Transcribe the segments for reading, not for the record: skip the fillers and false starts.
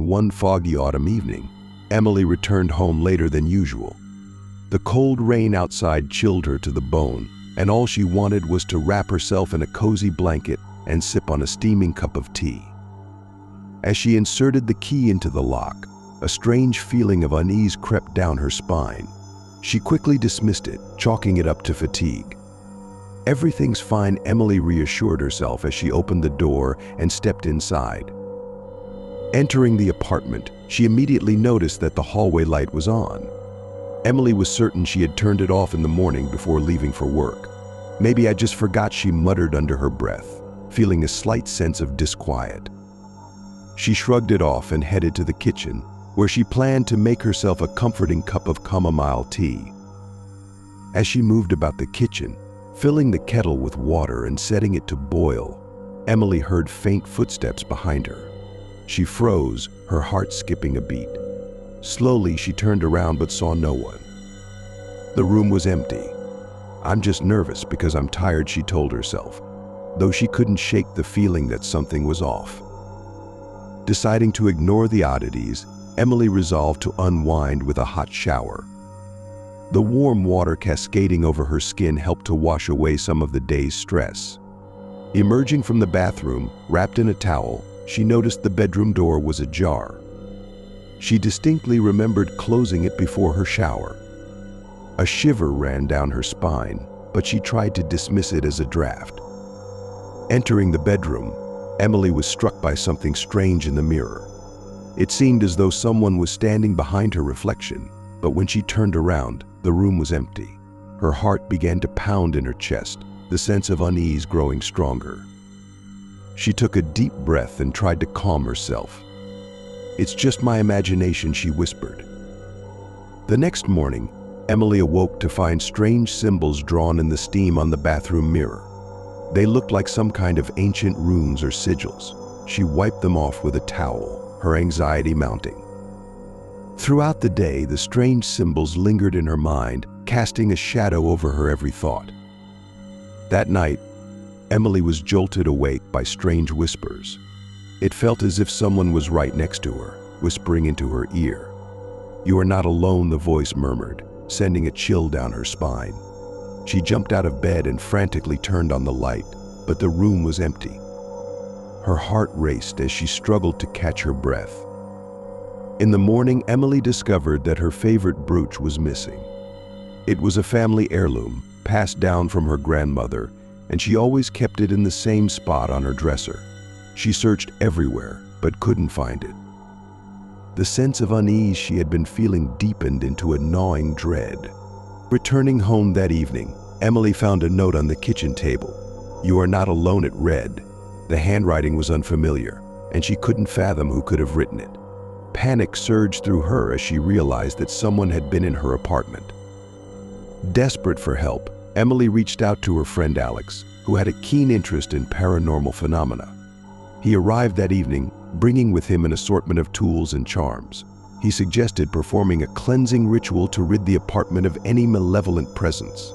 one foggy autumn evening, Emily returned home later than usual. The cold rain outside chilled her to the bone, and all she wanted was to wrap herself in a cozy blanket and sip on a steaming cup of tea. As she inserted the key into the lock, a strange feeling of unease crept down her spine. She quickly dismissed it, chalking it up to fatigue. "Everything's fine," Emily reassured herself as she opened the door and stepped inside. Entering the apartment, she immediately noticed that the hallway light was on. Emily was certain she had turned it off in the morning before leaving for work. "Maybe I just forgot," she muttered under her breath, feeling a slight sense of disquiet. She shrugged it off and headed to the kitchen, where she planned to make herself a comforting cup of chamomile tea. As she moved about the kitchen, filling the kettle with water and setting it to boil, Emily heard faint footsteps behind her. She froze, her heart skipping a beat. Slowly, she turned around but saw no one. The room was empty. "I'm just nervous because I'm tired," she told herself, though she couldn't shake the feeling that something was off. Deciding to ignore the oddities, Emily resolved to unwind with a hot shower. The warm water cascading over her skin helped to wash away some of the day's stress. Emerging from the bathroom, wrapped in a towel, she noticed the bedroom door was ajar. She distinctly remembered closing it before her shower. A shiver ran down her spine, but she tried to dismiss it as a draft. Entering the bedroom, Emily was struck by something strange in the mirror. It seemed as though someone was standing behind her reflection, but when she turned around, the room was empty. Her heart began to pound in her chest, the sense of unease growing stronger. She took a deep breath and tried to calm herself. "It's just my imagination," she whispered. The next morning, Emily awoke to find strange symbols drawn in the steam on the bathroom mirror. They looked like some kind of ancient runes or sigils. She wiped them off with a towel, her anxiety mounting. Throughout the day, the strange symbols lingered in her mind, casting a shadow over her every thought. That night, Emily was jolted awake by strange whispers. It felt as if someone was right next to her, whispering into her ear. "You are not alone," the voice murmured, sending a chill down her spine. She jumped out of bed and frantically turned on the light, but the room was empty. Her heart raced as she struggled to catch her breath. In the morning, Emily discovered that her favorite brooch was missing. It was a family heirloom, passed down from her grandmother, and she always kept it in the same spot on her dresser. She searched everywhere, but couldn't find it. The sense of unease she had been feeling deepened into a gnawing dread. Returning home that evening, Emily found a note on the kitchen table. "You are not alone," it read. The handwriting was unfamiliar, and she couldn't fathom who could have written it. Panic surged through her as she realized that someone had been in her apartment. Desperate for help, Emily reached out to her friend Alex, who had a keen interest in paranormal phenomena. He arrived that evening, bringing with him an assortment of tools and charms. He suggested performing a cleansing ritual to rid the apartment of any malevolent presence.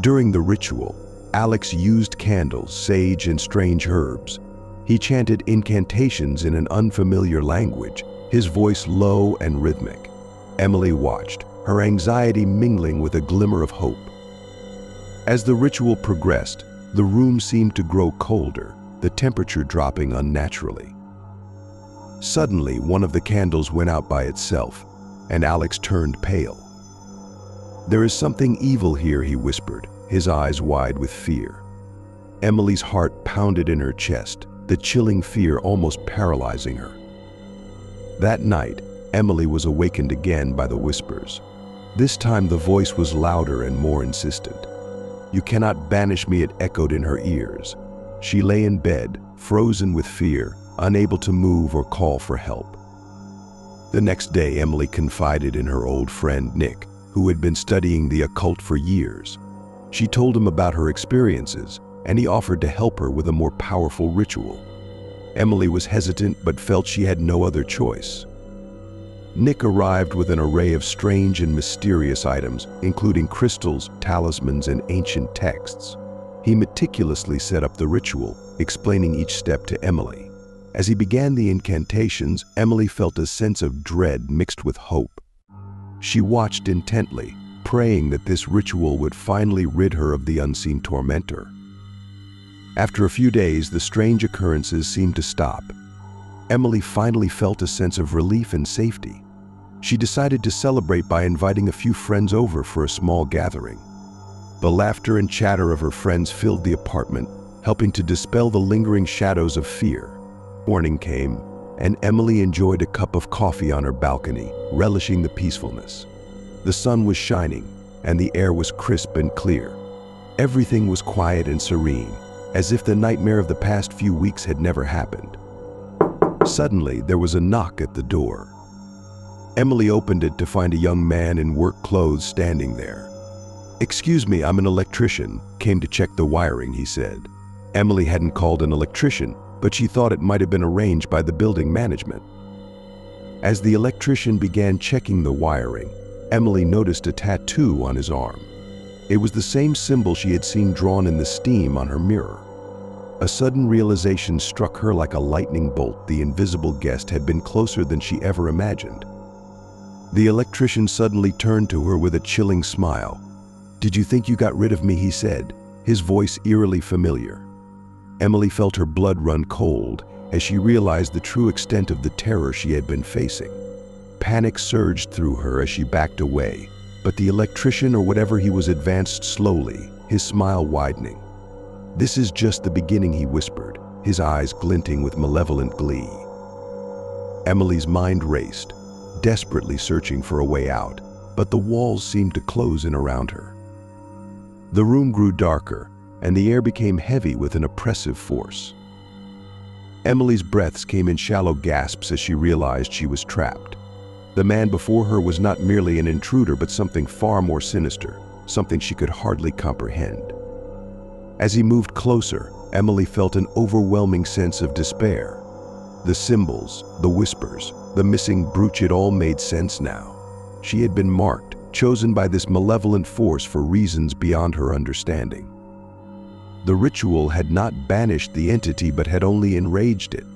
During the ritual, Alex used candles, sage, and strange herbs. He chanted incantations in an unfamiliar language, his voice low and rhythmic. Emily watched, her anxiety mingling with a glimmer of hope. As the ritual progressed, the room seemed to grow colder, the temperature dropping unnaturally. Suddenly, one of the candles went out by itself, and Alex turned pale. "There is something evil here," he whispered, his eyes wide with fear. Emily's heart pounded in her chest, the chilling fear almost paralyzing her. That night, Emily was awakened again by the whispers. This time the voice was louder and more insistent. "You cannot banish me," it echoed in her ears. She lay in bed, frozen with fear, unable to move or call for help. The next day, Emily confided in her old friend Nick, who had been studying the occult for years. She told him about her experiences, and he offered to help her with a more powerful ritual. Emily was hesitant but felt she had no other choice. Nick arrived with an array of strange and mysterious items, including crystals, talismans, and ancient texts. He meticulously set up the ritual, explaining each step to Emily. As he began the incantations, Emily felt a sense of dread mixed with hope. She watched intently, praying that this ritual would finally rid her of the unseen tormentor. After a few days, the strange occurrences seemed to stop. Emily finally felt a sense of relief and safety. She decided to celebrate by inviting a few friends over for a small gathering. The laughter and chatter of her friends filled the apartment, helping to dispel the lingering shadows of fear. Morning came, and Emily enjoyed a cup of coffee on her balcony, relishing the peacefulness. The sun was shining, and the air was crisp and clear. Everything was quiet and serene, as if the nightmare of the past few weeks had never happened. Suddenly, there was a knock at the door. Emily opened it to find a young man in work clothes standing there. "Excuse me, I'm an electrician. Came to check the wiring," he said. Emily hadn't called an electrician, but she thought it might have been arranged by the building management. As the electrician began checking the wiring, Emily noticed a tattoo on his arm. It was the same symbol she had seen drawn in the steam on her mirror. A sudden realization struck her like a lightning bolt. The invisible guest had been closer than she ever imagined. The electrician suddenly turned to her with a chilling smile. "Did you think you got rid of me?" he said, his voice eerily familiar. Emily felt her blood run cold as she realized the true extent of the terror she had been facing. Panic surged through her as she backed away, but the electrician, or whatever he was, advanced slowly, his smile widening. "This is just the beginning," he whispered, his eyes glinting with malevolent glee. Emily's mind raced, desperately searching for a way out, but the walls seemed to close in around her. The room grew darker, and the air became heavy with an oppressive force. Emily's breaths came in shallow gasps as she realized she was trapped. The man before her was not merely an intruder, but something far more sinister, something she could hardly comprehend. As he moved closer, Emily felt an overwhelming sense of despair. The symbols, the whispers, the missing brooch, it all made sense now. She had been marked, chosen by this malevolent force for reasons beyond her understanding. The ritual had not banished the entity, but had only enraged it.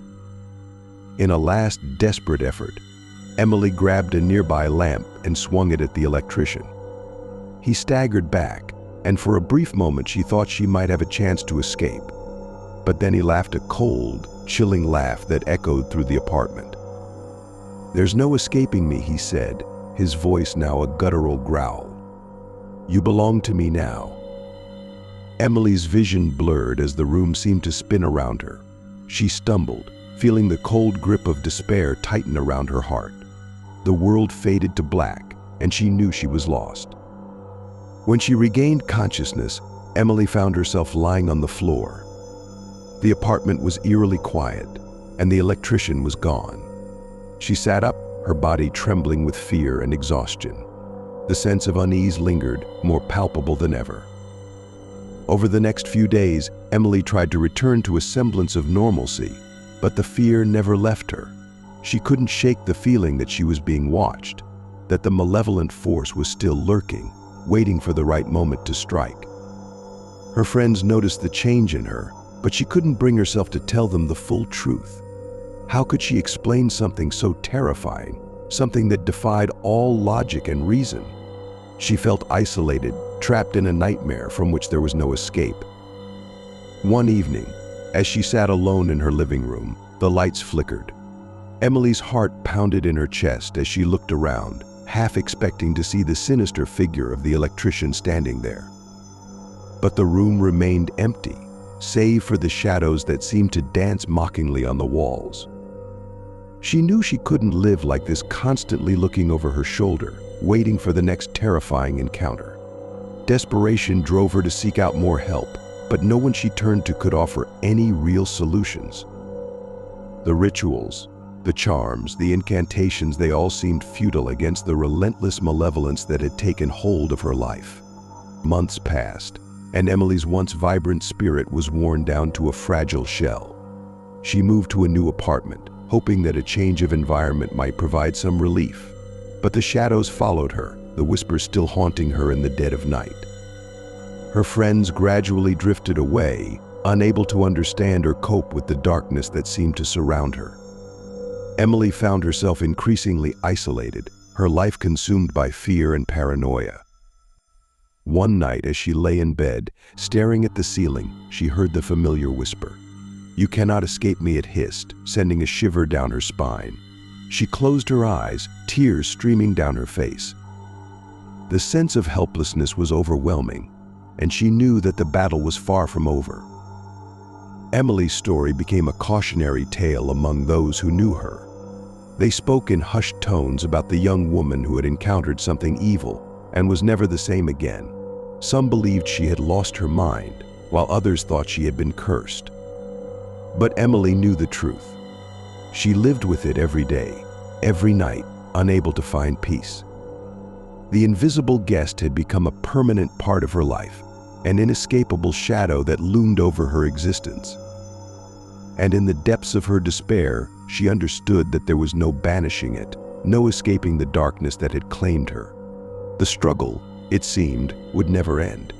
In a last desperate effort, Emily grabbed a nearby lamp and swung it at the electrician. He staggered back, and for a brief moment she thought she might have a chance to escape. But then he laughed a cold, chilling laugh that echoed through the apartment. "There's no escaping me," he said, his voice now a guttural growl. "You belong to me now." Emily's vision blurred as the room seemed to spin around her. She stumbled, feeling the cold grip of despair tighten around her heart. The world faded to black, and she knew she was lost. When she regained consciousness, Emily found herself lying on the floor. The apartment was eerily quiet, and the electrician was gone. She sat up, her body trembling with fear and exhaustion. The sense of unease lingered, more palpable than ever. Over the next few days, Emily tried to return to a semblance of normalcy, but the fear never left her. She couldn't shake the feeling that she was being watched, that the malevolent force was still lurking, waiting for the right moment to strike. Her friends noticed the change in her, but she couldn't bring herself to tell them the full truth. How could she explain something so terrifying, something that defied all logic and reason? She felt isolated, trapped in a nightmare from which there was no escape. One evening, as she sat alone in her living room, the lights flickered. Emily's heart pounded in her chest as she looked around, half expecting to see the sinister figure of the electrician standing there. But the room remained empty, save for the shadows that seemed to dance mockingly on the walls. She knew she couldn't live like this, constantly looking over her shoulder, waiting for the next terrifying encounter. Desperation drove her to seek out more help, but no one she turned to could offer any real solutions. The rituals, the charms, the incantations, they all seemed futile against the relentless malevolence that had taken hold of her life. Months passed, and Emily's once vibrant spirit was worn down to a fragile shell. She moved to a new apartment, hoping that a change of environment might provide some relief. But the shadows followed her, the whispers still haunting her in the dead of night. Her friends gradually drifted away, unable to understand or cope with the darkness that seemed to surround her. Emily found herself increasingly isolated, her life consumed by fear and paranoia. One night, as she lay in bed, staring at the ceiling, she heard the familiar whisper. "You cannot escape me," it hissed, sending a shiver down her spine. She closed her eyes, tears streaming down her face. The sense of helplessness was overwhelming, and she knew that the battle was far from over. Emily's story became a cautionary tale among those who knew her. They spoke in hushed tones about the young woman who had encountered something evil and was never the same again. Some believed she had lost her mind, while others thought she had been cursed. But Emily knew the truth. She lived with it every day, every night, unable to find peace. The invisible guest had become a permanent part of her life, an inescapable shadow that loomed over her existence. And in the depths of her despair, she understood that there was no banishing it, no escaping the darkness that had claimed her. The struggle, it seemed, would never end.